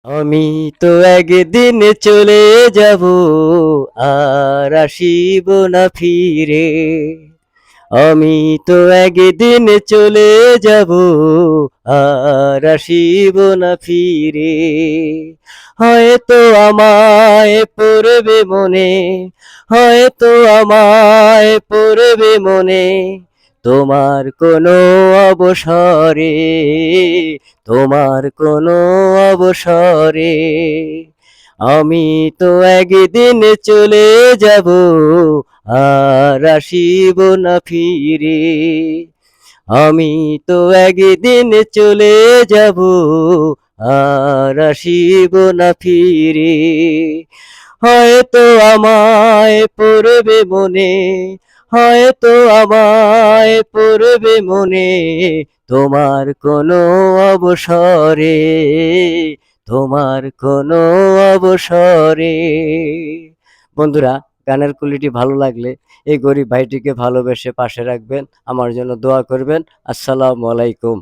আমি তো একদিন চলে যাব, আর আসিব না ফিরে। আমি তো একদিন চলে যাব, আর আসিব না ফিরে। হয়তো আমায় পড়বে মনে, হয়তো আমায় পড়বে মনে, তোমার কোনো অবসরে, তোমার কোনো অবসরে। আমি তো একদিন চলে যাব, আর আসিব না ফিরে। আমি তো একদিন চলে যাব, আর আসিব না ফিরে। হয়তো আমায় পড়বে মনে, হয়তো আমায় পড়বে মনে, তোমার কোনো অবসরে, তোমার কোনো অবসরে। বন্ধুরা, গানের কলিটি ভালো লাগলে এই গরিব ভাইটিকে ভালোবেসে পাশে রাখবেন, আমার জন্য দোয়া করবেন। আসসালামু আলাইকুম।